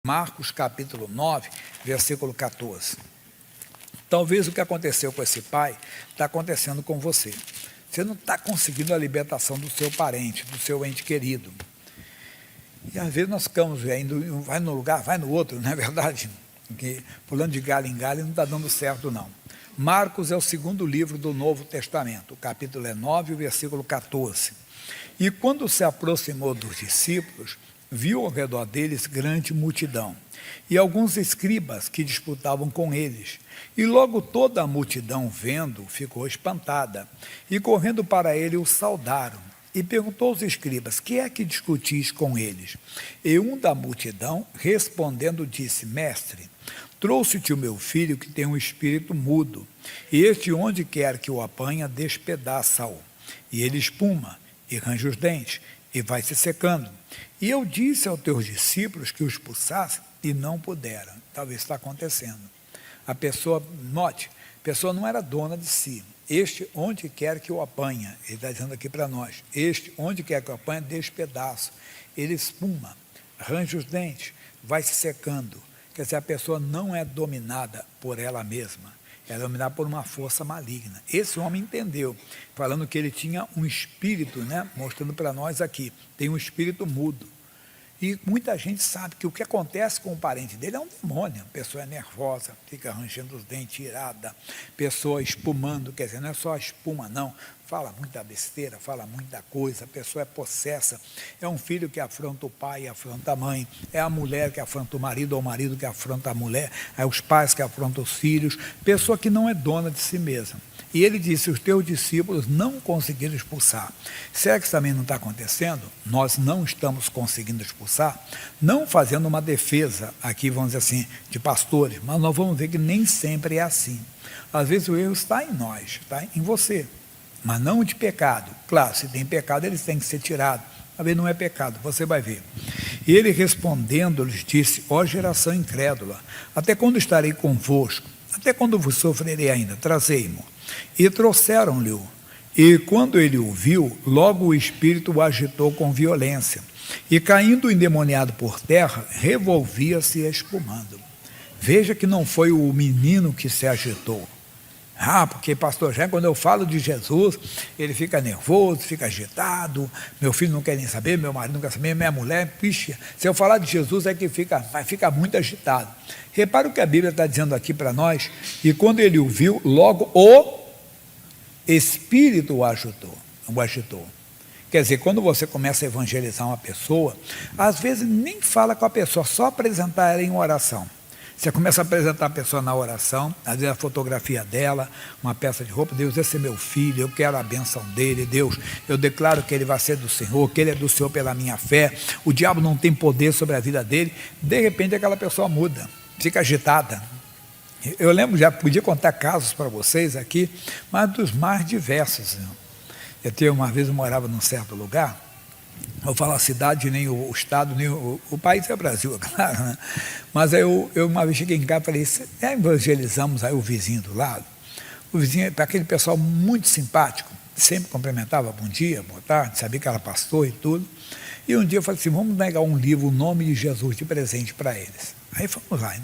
Marcos capítulo 9, versículo 14. Talvez o que aconteceu com esse pai está acontecendo com você. Você não está conseguindo a libertação do seu parente, do seu ente querido. E às vezes nós ficamos indo, vai no lugar, vai no outro, não é verdade? Porque pulando de galho em galho não está dando certo, não. Marcos é o segundo livro do Novo Testamento, o capítulo é 9, o versículo 14. E quando se aproximou dos discípulos, viu ao redor deles grande multidão, e alguns escribas que disputavam com eles. E logo toda a multidão, vendo, ficou espantada, e correndo para ele o saudaram. E perguntou aos escribas: que é que discutis com eles? E um da multidão, respondendo, disse: Mestre, trouxe-te o meu filho que tem um espírito mudo, e este onde quer que o apanha, despedaça-o. E ele espuma, e range os dentes, e vai se secando. E eu disse aos teus discípulos que o expulsassem, e não puderam. Talvez está acontecendo. A pessoa, note, a pessoa não era dona de si. Este, onde quer que o apanha, ele está dizendo aqui para nós, este, onde quer que o apanha, despedaça. Ele espuma, range os dentes, vai se secando. Quer dizer, a pessoa não é dominada por ela mesma, é dominada por uma força maligna. Esse homem entendeu, falando que ele tinha um espírito, mostrando para nós aqui, tem um espírito mudo. E muita gente sabe que o que acontece com o parente dele é um demônio. A pessoa é nervosa, fica arranjando os dentes, irada, pessoa espumando, quer dizer, não é só espuma, não. Fala muita besteira, fala muita coisa, a pessoa é possessa. É um filho que afronta o pai e afronta a mãe. É a mulher que afronta o marido, ou o marido que afronta a mulher. É os pais que afrontam os filhos. Pessoa que não é dona de si mesma. E ele disse: os teus discípulos não conseguiram expulsar. Será que isso também não está acontecendo? Nós não estamos conseguindo expulsar, não fazendo uma defesa aqui, vamos dizer assim, de pastores, mas nós vamos ver que nem sempre é assim. Às vezes o erro está em nós, está em você, mas não de pecado. Claro, se tem pecado, eles têm que ser tirados. Às vezes não é pecado, você vai ver. E ele respondendo, lhes disse: ó geração incrédula, até quando estarei convosco? Até quando vos sofrerei ainda? Trazei-mo. E trouxeram-lhe-o. E quando ele o viu, logo o espírito o agitou com violência. E caindo endemoniado por terra, revolvia-se espumando. Veja que não foi o menino que se agitou. Porque pastor Jair, quando eu falo de Jesus, ele fica nervoso, fica agitado, meu filho não quer nem saber, meu marido não quer saber, minha mulher, pixa. Se eu falar de Jesus é que vai ficar muito agitado. Repara o que a Bíblia está dizendo aqui para nós, e quando ele o viu, logo o Espírito o agitou. Quer dizer, quando você começa a evangelizar uma pessoa, às vezes nem fala com a pessoa, só apresentar ela em oração. Você começa a apresentar a pessoa na oração, às vezes a fotografia dela, uma peça de roupa: Deus, esse é meu filho, eu quero a benção dele, Deus, eu declaro que ele vai ser do Senhor, que ele é do Senhor pela minha fé, o diabo não tem poder sobre a vida dele. De repente aquela pessoa muda, fica agitada. Eu lembro, já podia contar casos para vocês aqui, mas dos mais diversos. Uma vez eu morava num certo lugar, não falo a cidade, nem o estado, nem o país é o Brasil, é claro, né? Mas aí eu uma vez cheguei em casa e falei: evangelizamos aí o vizinho do lado. O vizinho, para aquele pessoal muito simpático, sempre cumprimentava, bom dia, boa tarde, sabia que era pastor e tudo. E um dia eu falei assim: vamos negar um livro, o nome de Jesus, de presente para eles. Aí fomos lá,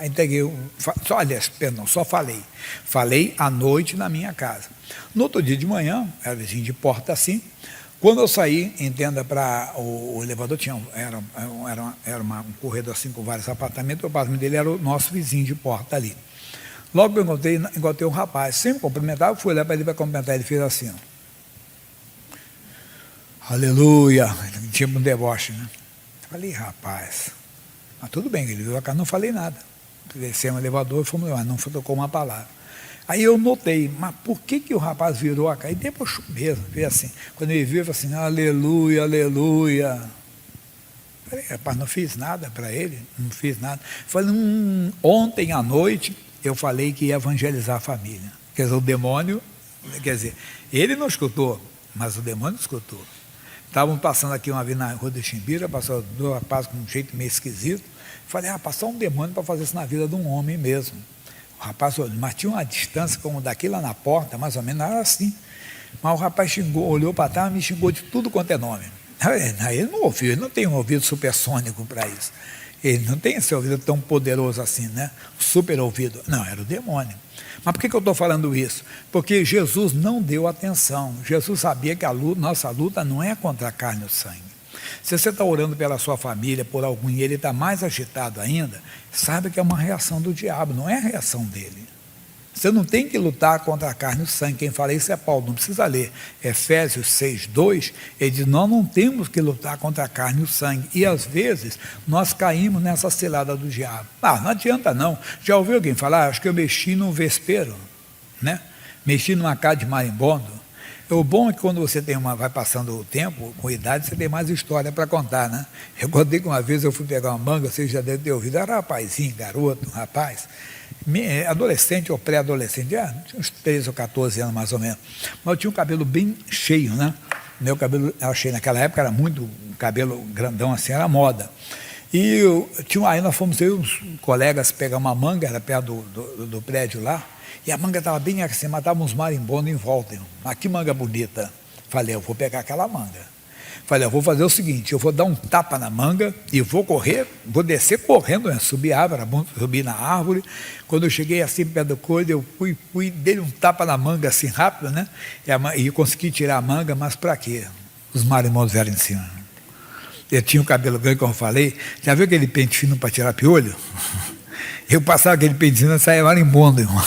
entreguei, só falei à noite na minha casa. No outro dia de manhã, era vizinho de porta assim. Quando eu saí, entenda, para o elevador, era um corredor assim com vários apartamentos, o apartamento dele era o nosso vizinho de porta ali. Logo eu encontrei um rapaz, sempre cumprimentava, fui lá para ele para cumprimentar, ele fez assim, aleluia, tipo um deboche, né? Falei: rapaz, mas tudo bem, ele veio a casa, não falei nada. Descemos no elevador e fomos lá, não tocou uma palavra. Aí eu notei, mas por que o rapaz virou a cara? E debochou mesmo, veio assim. Quando ele viu, ele falou assim: aleluia, aleluia. Falei: rapaz, não fiz nada para ele, não fiz nada. Falei: ontem à noite eu falei que ia evangelizar a família. Quer dizer, o demônio, ele não escutou, mas o demônio escutou. Estavam passando aqui uma vez na rua de Chimbira, passou dois rapazes com um jeito meio esquisito. Falei: passou um demônio para fazer isso na vida de um homem mesmo. O rapaz olhou, mas tinha uma distância como daqui lá na porta, mais ou menos, era assim. Mas o rapaz olhou para trás e me xingou de tudo quanto é nome. Ele não ouviu, ele não tem um ouvido supersônico para isso. Ele não tem esse ouvido tão poderoso assim, né? Super ouvido. Não, era o demônio. Mas por que eu estou falando isso? Porque Jesus não deu atenção. Jesus sabia que nossa luta não é contra a carne e o sangue. Se você está orando pela sua família, por algum, e ele está mais agitado ainda, saiba que é uma reação do diabo, não é a reação dele. Você não tem que lutar contra a carne e o sangue. Quem fala isso é Paulo, não precisa ler. Efésios 6:2, ele diz, nós não temos que lutar contra a carne e o sangue. E às vezes nós caímos nessa cilada do diabo. Não adianta não. Já ouviu alguém falar? Acho que eu mexi num vespeiro, né? Mexi numa casa de marimbondo. O bom é que quando você vai passando o tempo, com idade, você tem mais história para contar, né? Eu contei que uma vez eu fui pegar uma manga, vocês já devem ter ouvido, era rapazinho, garoto, um rapaz, adolescente ou pré-adolescente, tinha uns 13 ou 14 anos mais ou menos, mas eu tinha um cabelo bem cheio, né? Meu cabelo, eu achei naquela época, era muito, um cabelo grandão assim, era moda. E aí nós fomos, eu e uns colegas pegar uma manga, era perto do prédio lá, e a manga estava bem assim, matava uns marimbondos em volta. Mas que manga bonita. Falei, eu vou pegar aquela manga. Falei, eu vou fazer o seguinte, eu vou dar um tapa na manga e vou correr, vou descer correndo, né? Subir na árvore. Quando eu cheguei assim perto do coisa, eu fui dei um tapa na manga assim rápido, né? E consegui tirar a manga, mas para quê? Os marimbondos vieram em cima. Eu tinha o cabelo grande, como eu falei. Já viu aquele pente fino para tirar piolho? Eu passava aquele pentezinho e saia marimbondo, irmão.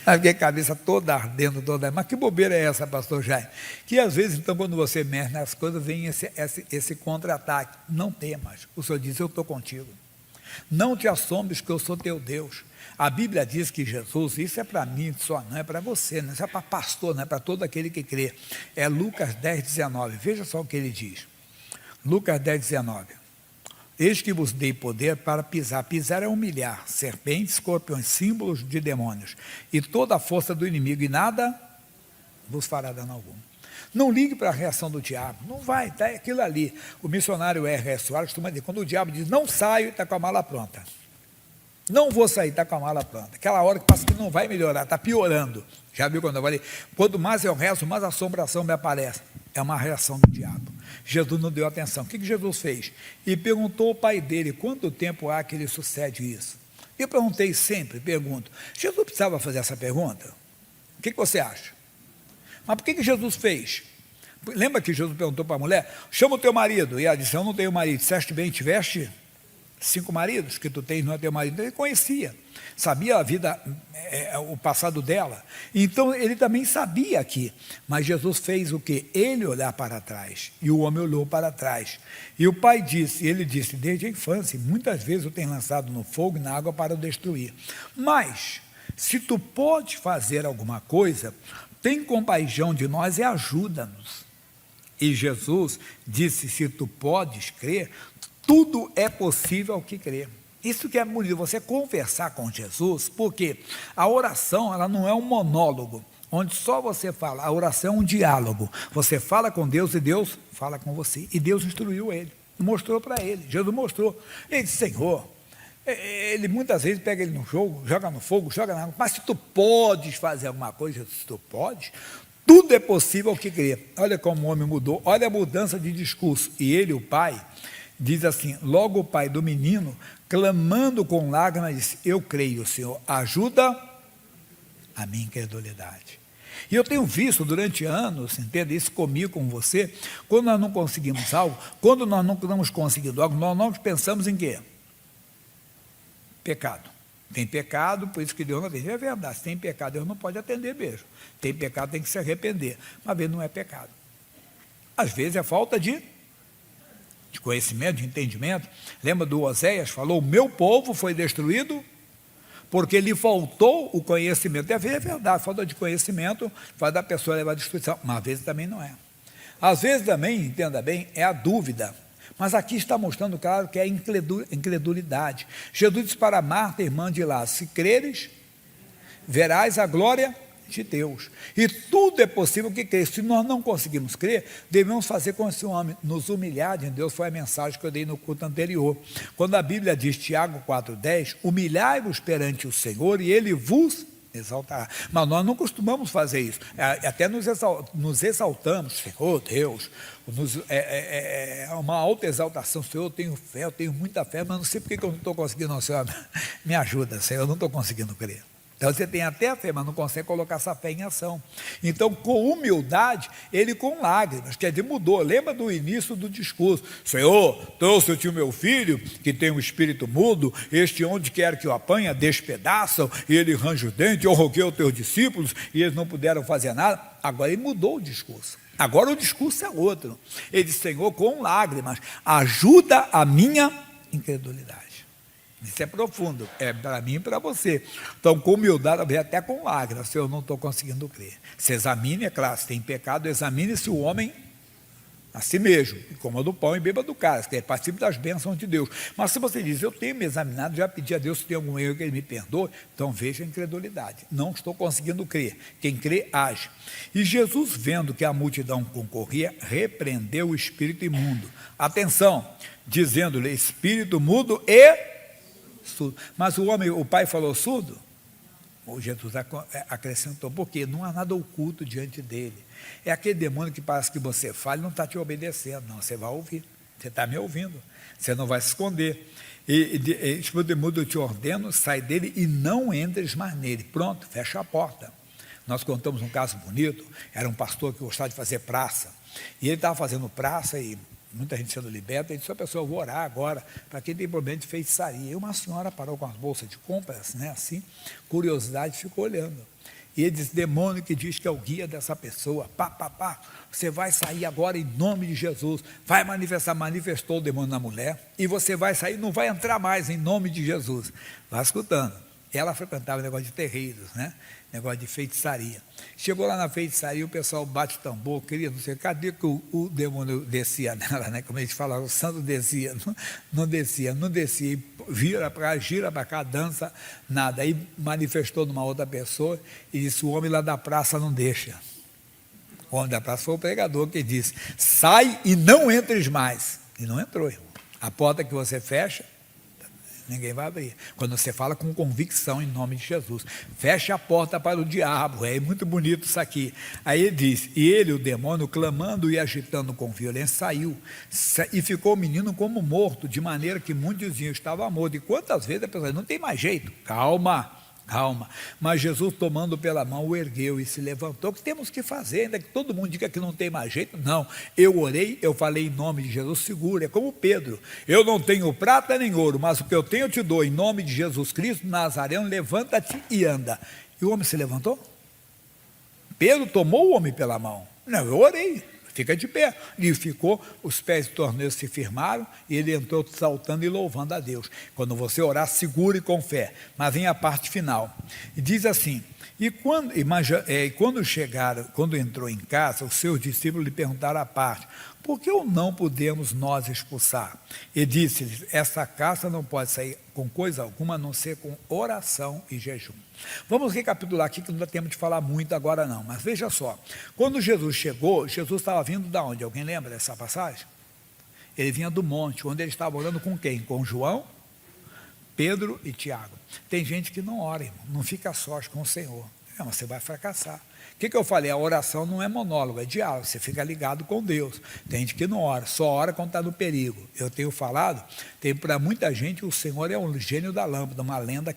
Mas fiquei a cabeça toda ardendo, mas que bobeira é essa, pastor Jaime? Que às vezes, então, quando você mexe nas coisas, vem esse contra-ataque. Não temas. O Senhor diz, eu estou contigo. Não te assombres que eu sou teu Deus. A Bíblia diz que Jesus, isso é para mim só, não é para você, não é para pastor, não é para todo aquele que crê. É Lucas 10:19. Veja só o que ele diz. Lucas 10:19. Eis que vos dei poder para pisar. Pisar é humilhar serpentes, escorpiões, símbolos de demônios, e toda a força do inimigo, e nada vos fará dano algum. Não ligue para a reação do diabo, não vai, está aquilo ali. O missionário R.S. Soares costuma dizer, quando o diabo diz, não saio, está com a mala pronta. Não vou sair, está com a mala pronta. Aquela hora que passa que não vai melhorar, está piorando. Já viu quando eu falei? Quanto mais eu rezo, mais assombração me aparece. É uma reação do diabo. Jesus não deu atenção. O que Jesus fez? E perguntou ao pai dele, quanto tempo há que lhe sucede isso? Eu perguntei sempre, pergunto, Jesus precisava fazer essa pergunta? O que você acha? Mas por que Jesus fez? Lembra que Jesus perguntou para a mulher, chama o teu marido, e ela disse, eu não tenho marido. Disseste bem, tiveste 5 maridos que tu tens, não é teu marido. Ele conhecia, sabia a vida, o passado dela. Então ele também sabia aqui. Mas Jesus fez o quê? Ele olhar para trás. E o homem olhou para trás. E o pai disse, ele disse, desde a infância, muitas vezes eu tenho lançado no fogo e na água para o destruir. Mas, se tu podes fazer alguma coisa, tem compaixão de nós e ajuda-nos. E Jesus disse, se tu podes crer, tudo é possível ao que crê. Isso que é bonito, você conversar com Jesus, porque a oração, ela não é um monólogo, onde só você fala, a oração é um diálogo. Você fala com Deus e Deus fala com você. E Deus instruiu ele, mostrou para ele, Jesus mostrou. Ele disse, Senhor, ele muitas vezes pega ele no jogo, joga no fogo, joga na água, mas se tu podes fazer alguma coisa, se tu podes, tudo é possível ao que crê. Olha como o homem mudou, olha a mudança de discurso. E ele, o pai, diz assim, logo o pai do menino, clamando com lágrimas, disse, eu creio, Senhor, ajuda a minha incredulidade. E eu tenho visto durante anos, entende, isso comigo, com você, quando nós não conseguimos algo, quando nós não estamos conseguindo algo, nós pensamos em quê? Pecado. Tem pecado, por isso que Deus não atende. É verdade, se tem pecado, Deus não pode atender mesmo. Tem pecado, tem que se arrepender. Mas às vezes não é pecado. Às vezes é falta de conhecimento, de entendimento. Lembra do Oséias? Falou, o meu povo foi destruído porque lhe faltou o conhecimento. E às vezes é verdade, falta de conhecimento faz da pessoa levar à destruição, mas às vezes também não é. Às vezes também, entenda bem, é a dúvida. Mas aqui está mostrando, claro, que é a incredulidade. Jesus disse para Marta, irmã de Lázaro, se creres, verás a glória de Deus. E tudo é possível que crer. Se nós não conseguimos crer, devemos fazer com esse homem, nos humilhar de Deus. Foi a mensagem que eu dei no culto anterior. Quando a Bíblia diz, Tiago 4,10, humilhai-vos perante o Senhor e Ele vos exaltará. Mas nós não costumamos fazer isso. Até nos exaltamos, Senhor Deus, é uma alta exaltação. Senhor, eu tenho fé, eu tenho muita fé, mas não sei por que eu não estou conseguindo. Não, Senhor, me ajuda, Senhor, eu não estou conseguindo crer. Então você tem até a fé, mas não consegue colocar essa fé em ação. Então, com humildade, ele com lágrimas, quer dizer, mudou. Lembra do início do discurso: Senhor, trouxe-te o meu filho, que tem um espírito mudo, este onde quer que o apanha, despedaçam, e ele range os dentes, eu roguei aos teus discípulos, e eles não puderam fazer nada. Agora ele mudou o discurso. Agora o discurso é outro. Ele disse: Senhor, com lágrimas, ajuda a minha incredulidade. Isso é profundo, é para mim e para você. Então, com humildade, até com lágrimas, se eu não estou conseguindo crer. Se examine, é claro, se tem pecado, examine-se o homem a si mesmo, e coma do pão e beba do cálice, que é participe das bênçãos de Deus. Mas se você diz: eu tenho me examinado, já pedi a Deus se tem algum erro que Ele me perdoe, então veja a incredulidade. Não estou conseguindo crer. Quem crê, age. E Jesus, vendo que a multidão concorria, repreendeu o espírito imundo. Atenção, dizendo-lhe: espírito mudo e surdo. Mas o pai falou surdo? O Jesus acrescentou: porque não há nada oculto diante dele. É aquele demônio que parece que você fala e não está te obedecendo. Não, você vai ouvir. Você está me ouvindo. Você não vai se esconder. Espírito mudo, eu te ordeno, sai dele e não entres mais nele. Pronto, fecha a porta. Nós contamos um caso bonito. Era um pastor que gostava de fazer praça. E ele estava fazendo praça e muita gente sendo liberta. Ele disse: a pessoa, eu vou orar agora para quem tem problema de feitiçaria. E uma senhora parou com as bolsas de compras, né, assim, curiosidade, ficou olhando. E ele disse: demônio que diz que é o guia dessa pessoa, você vai sair agora em nome de Jesus, vai manifestar. Manifestou o demônio na mulher, e você vai sair, não vai entrar mais em nome de Jesus. Vai escutando. Ela frequentava negócio de terreiros, né? Negócio de feitiçaria. Chegou lá na feitiçaria, o pessoal bate o tambor, queria, não sei, cadê que o demônio descia nela, né? Como a gente fala, o santo descia, não descia, e vira para cá, gira para cá, dança, nada. Aí manifestou numa outra pessoa e disse: o homem lá da praça não deixa. O homem da praça foi o pregador que disse: sai e não entres mais. E não entrou, irmão. A porta que você fecha, ninguém vai abrir. Quando você fala com convicção em nome de Jesus, fecha a porta para o diabo. É muito bonito isso aqui. Aí ele diz: e ele, o demônio, clamando e agitando com violência, saiu. E ficou o menino como morto, de maneira que muitos diziam: estava morto. E quantas vezes a pessoa: não tem mais jeito. Calma. Mas Jesus, tomando pela mão, o ergueu e se levantou. O que temos que fazer? Ainda que todo mundo diga que não tem mais jeito, não. Eu orei, eu falei em nome de Jesus, segura. É como Pedro: eu não tenho prata nem ouro, mas o que eu tenho eu te dou. Em nome de Jesus Cristo Nazareno, levanta-te e anda. E o homem se levantou? Pedro tomou o homem pela mão. Não, eu orei. Fica de pé. E ficou, os pés do torneio se firmaram, e ele entrou saltando e louvando a Deus. Quando você orar, segure com fé. Mas vem a parte final. E diz assim: quando entrou em casa, os seus discípulos lhe perguntaram à parte: por que não podemos nós expulsar? E disse-lhes: essa casa não pode sair com coisa alguma, a não ser com oração e jejum. Vamos recapitular aqui, que não dá tempo de falar muito agora não, mas veja só. Quando Jesus chegou, Jesus estava vindo de onde? Alguém lembra dessa passagem? Ele vinha do monte, onde ele estava orando com quem? Com João, Pedro e Tiago. Tem gente que não ora, irmão, não fica sós com o Senhor. Não, você vai fracassar. O que eu falei? A oração não é monólogo, é diálogo. Você fica ligado com Deus. Tem gente que não ora, só ora quando está no perigo. Eu tenho falado, tem para muita gente, o Senhor é um gênio da lâmpada, uma lenda,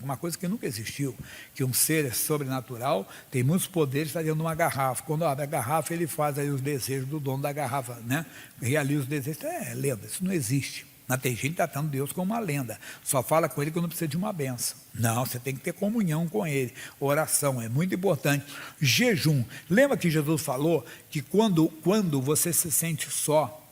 uma coisa que nunca existiu, que um ser sobrenatural tem muitos poderes, está dentro de uma garrafa. Quando abre a garrafa, ele faz aí os desejos do dono da garrafa, né? Realiza os desejos. É lenda, isso não existe. Mas tem gente tratando Deus como uma lenda. Só fala com Ele quando precisa de uma benção. Não, você tem que ter comunhão com Ele. Oração é muito importante. Jejum. Lembra que Jesus falou que quando você se sente só,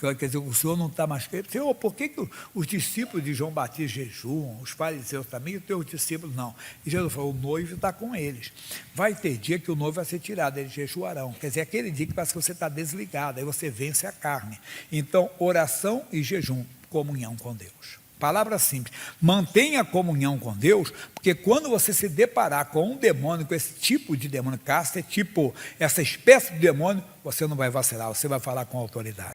quer dizer, o Senhor não está mais... Senhor, por que os discípulos de João Batista jejuam, os fariseus também, e os teus discípulos não? E Jesus falou: o noivo está com eles. Vai ter dia que o noivo vai ser tirado, eles jejuarão. Quer dizer, aquele dia que parece que você está desligado, aí você vence a carne. Então, oração e jejum, comunhão com Deus. Palavra simples: mantenha a comunhão com Deus, porque quando você se deparar com um demônio, com esse tipo de demônio, essa espécie de demônio, você não vai vacilar, você vai falar com autoridade.